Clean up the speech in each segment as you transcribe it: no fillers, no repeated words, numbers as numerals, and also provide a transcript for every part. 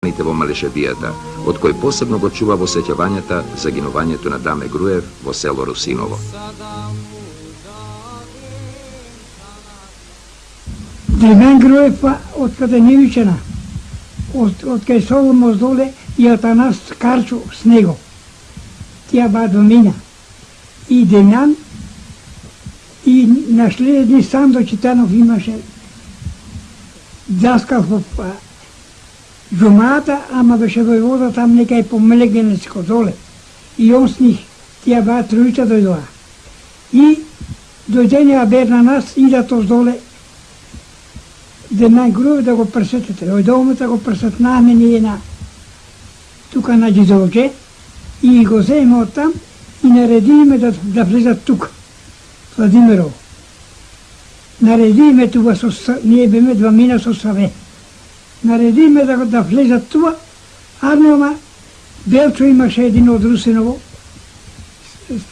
паметните во Малешевијата, од кој посебно го чува во сеќавањата загинувањето на Даме Груев во село Русиново. Демен Груев од каде Нивичена, од кај Соломос доле и Атанас Карчо с него. Тя ба до мина. И Демјан, и на следни Сандо Читанов имаше даскал во Джумата, ама беше војвода там некај по Мелегенецко доле. И он с них, тия ба тројца дојдоа. И дојдења бер на нас, идат доле Демен Груев да го пресетете. Дојдовме да го пресетнаме ние на тука на Джидовче и го земе од там и наредиме да влезат тука. Владимирово. Наредиме тука, ние беме двамина со Саве. Наредиме да влезат тука, Арнеома, Белчо имаше един од Русиново,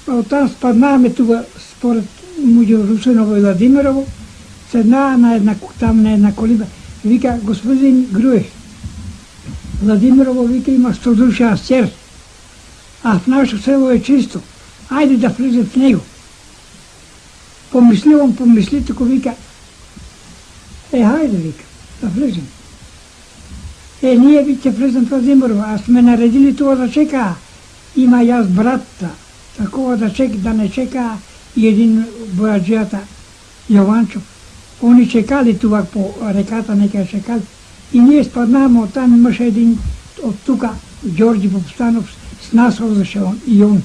оттам спаднаме тука, според муѓе Русиново и Владимирово, седнаа там на една колиба, вика, господин Груев, Владимирово, вика, има 100 души астер, а в нашето село е чисто, ајде да влезем в него. Помисли, тако вика, хајде, вика, да влезем. Ние ќе влезем в Владимирово, а сме наредили това да чека, има јас братта, такова да не чека и един бојаджијата Јованчо. Они чекали това по реката, нека чекали. И ние спаднаме от там, имаше един от тука, Ѓорѓи Попстанов, с нас одеше и он.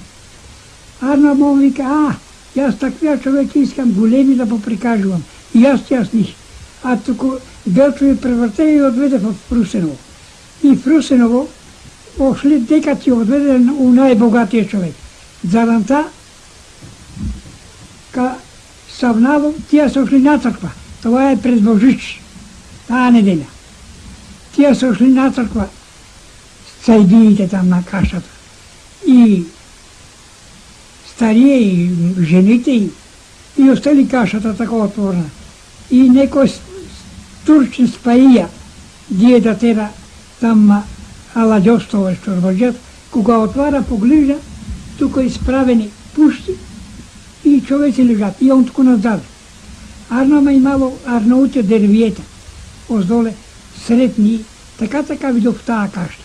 Арна му вика, јас таквија човек искам големи да поприкажувам. И јас тјасних. А туку Белчо ја преврте и одведе в Русиново. И в Русиново ошли дека ти одведе у најбогатиот човек. Заранта, ка Савнало, тия се ошли на црква. Това е пред Божич, таа неделя. Тия се ошли на црква, сајдиите там на кашата. И старие, и жените, и остали кашата така отворена. И некој турчин спаија, гие да тера там аладјостове што рваđат, кога отвара поглежда, тука исправени пушти и човеци лежат. И он туку назад. Арнома имало Арнаутја дервиета, оздоле сретни, така видов таа кашта.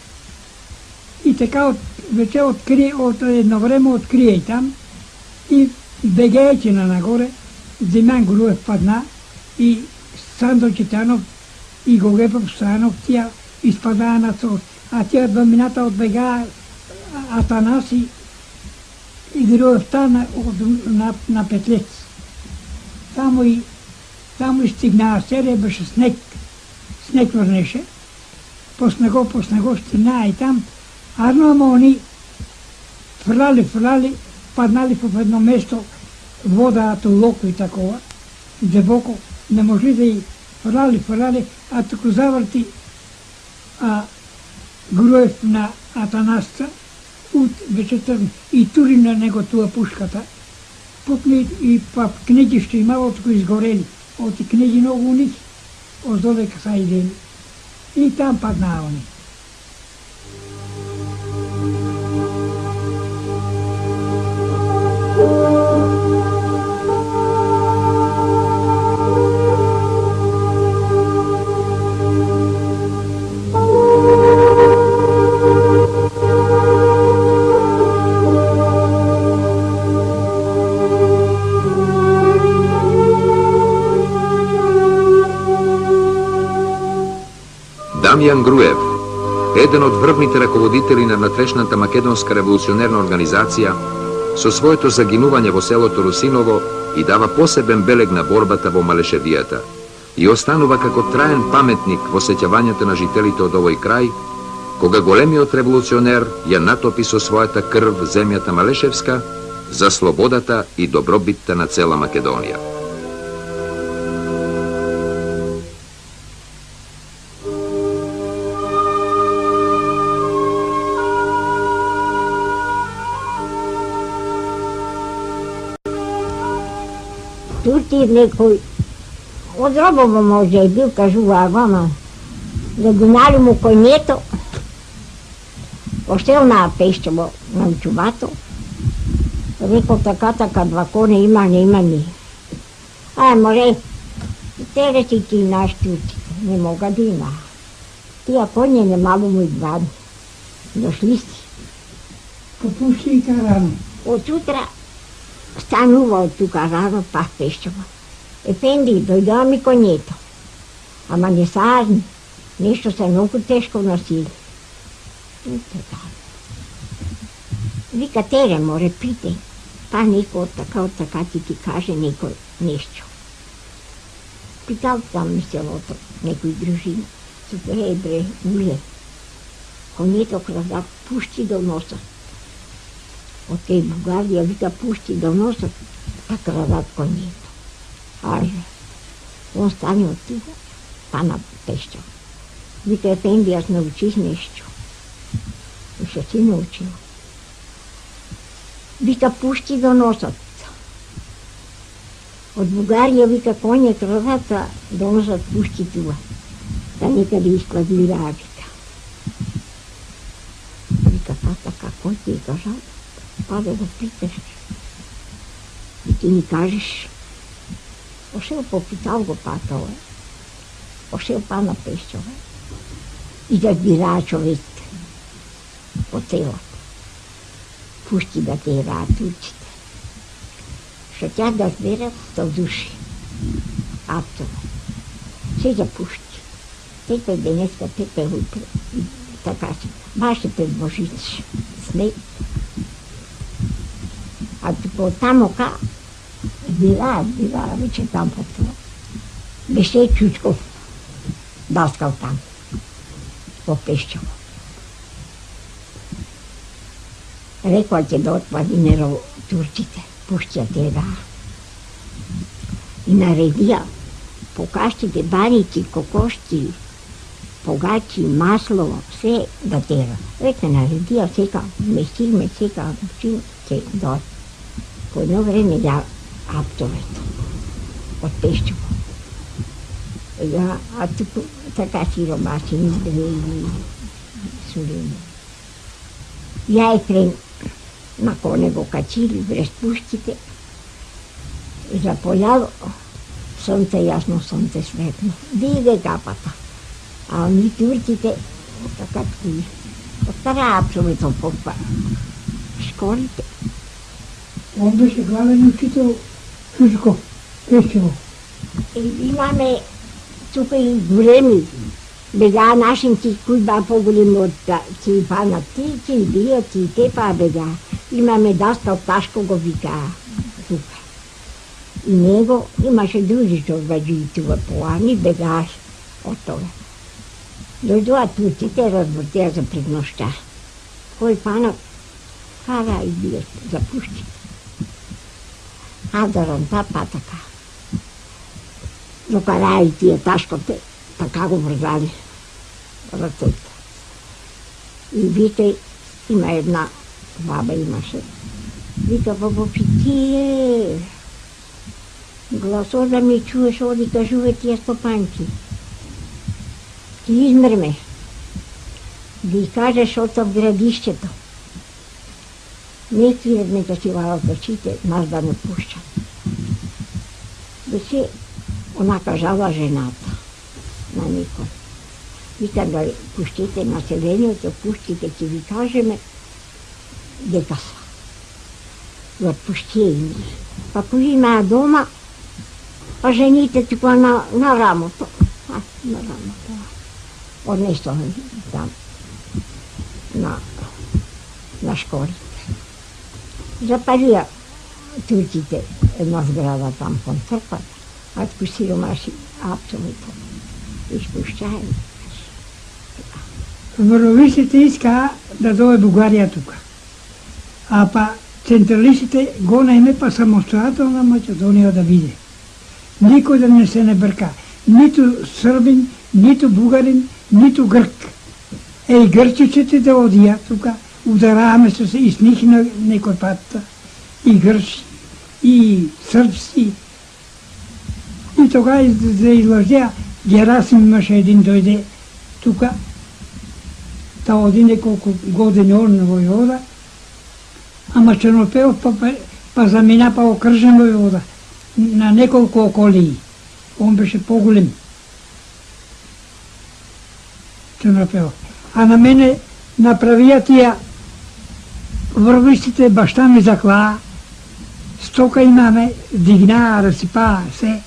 И така вече открие, от едно време открие и там, и бегајќи на нагоре, Демен Груев падна и Сандо Читанов и Гоге Попстанов, тия изпадаа на цот, а тия двамината одбегаа Атанаси и Груев стана на Петлец. Таму и стигнаа серија, беше снег врнеше, по снего стигнаа и там, Арно они фрлали, паднали в едно место, вода, локо и такова, дебоко, не можли да и фрлали, а туку заврти Груев на Атанасца, вече и тури на него туа пушката, пукни и па книги што имало, туку изгорели, оти книги многу уних, оздоле са идени. И там паднаа они. Дамјан Груев, еден од врвните раководители на внатрешната македонска револуционерна организација, со своето загинување во селото Русиново и дава посебен белег на борбата во Малешевијата и останува како траен паметник во сеќавањето на жителите од овој крај, кога големиот револуционер ја натопи со својата крв земјата Малешевска за слободата и добробитта на цела Македонија. Тути некој од Робово може и бил, кажува, ама да гинали му конјето, Ошел на Пещево, на чувато. Рекол така, два коня има, не има ни. Море, тере си ти нашите учите, не мога да има. Тия коня не мало му идвани. Дошли си. Попуши и карано. От утра станува от тук рано пак Пещево. Ефенди, дойдоа ми конето. Ама не сажни. Нещо са много тежко носили. Вика, тере, море, питай. Па некој от така ти каже некој нещо. Питал там селото, некој дружина. Супер, бре, уле. Конето крада пушти до носа. От тей Бугарија вика пушти до носа, а крадат конето. Аже, он стане от тука, па на Пещево. Вика, Ефенди, аз научих нещо. И ще си научил. Вика, пушти до носът. От Бугарија, вика, коня крадата до носът пушти това. Да некъде изкладира, вика. Вика, така, кой ти е кажал? Па да го питаш. И ти ни кажеш. Ошел попитал го па това. Ошел па на Пещево. И да збираа човек по селото. Пушти да те раат учите. Шо тя да зберат 100 души. Аптово. Се запушти. Тепе денеска, тепе утре. И така си. Баше пред Божица. Снег. А по тамока збираа, вече там по това. Беше Чучков даскал там. По Пещево. Рекла ќе да отпади неро турците, пуштија те да. И наредија по каштите баници, кокошти, погачи, масло, все да тера. Рекла наредија сека, местилме сека, чин ќе дойде. По едно време ја аптовето от Пещево. А тук така сиромасени и сурени. Я Ефрем на коне го качили през пушките. Заполяло сонце ясно, сонце светло. Диде капата. А они турците така такива. Остара абсолютно по школите. Он беше главен учител Чучков, Пещево. Имаме тук и големи. Бега нашинци, кои ба по-големи от ти панат ти бият и те па бега. Имаме даскал Ташко го вика тук. И него имаше други човеки това плани, бегаш от това. Дойдоа турците, разбутеа за пред нощта. Кой панат, хара и бият, запушти. Адаронта па така. Докара и тия Ташкоте, така го вързали ръцете. И вика, има една баба имаше. Вика, бабо, питие. Гласо да ми чуеш, оди кажуве тия стопанки. Ти измерме. Да кажеш от в градището. Не да си валят очите, нас да не пущат. Беше она кажала жената на никой. Вика да пущите населението, пущите, ќе ви кажеме дека са. Да пущие им. Па кои имаа дома, а жените тука на рамото. На рамото. Однесо там на школите. Запалија турците една зграда там кон црквата, а туку сиромаши апсолутно изпущаени. Върновистите иска да дойде Бугарија тука. А па централистите го наиме па самостоятелна Македонија да види. Никој да не се не бърка. Ниту србин, ниту бугарин, ниту грк. И гърчиците да одија тука. Удараваме се и с них на некој пат. И грчи, и српски. И тога да излъжеа, Герасим имаше един дойде тука. та оди неколку години он војода, ама Чернопелов па замина па окржен војода на неколку околии. Он беше поголем. Чернопелов. А на мене направија тија врвистите, башта ми заклаа, стока имаме, дигнаа, расипаа, се.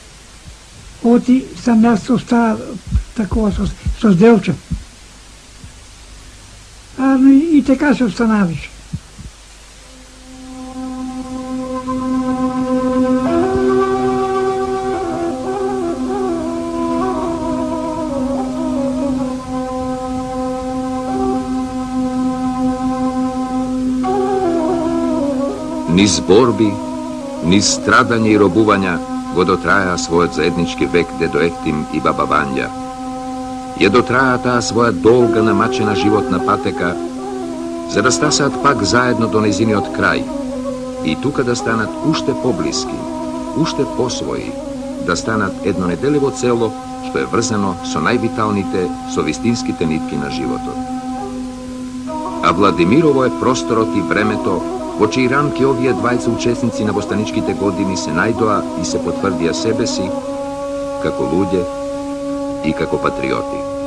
Оти сам јас остава такова со сделче. И така се останавиш. Низ борби, низ страдање и робувања го дотраја својот заеднички век дедо Ефтим и баба Вања. Ја дотраја таа своја долга намачена животна патека, за да стасаат пак заедно до незиниот крај и тука да станат уште поблиски, уште посвои, да станат едно неделиво цело што е врзано со највиталните, со вистинските нитки на животот. А Владимирово е просторот и времето во чии рамки овие двајца учесници на востаничките години се најдоа и се потврдија себе си како луѓе и како патриоти.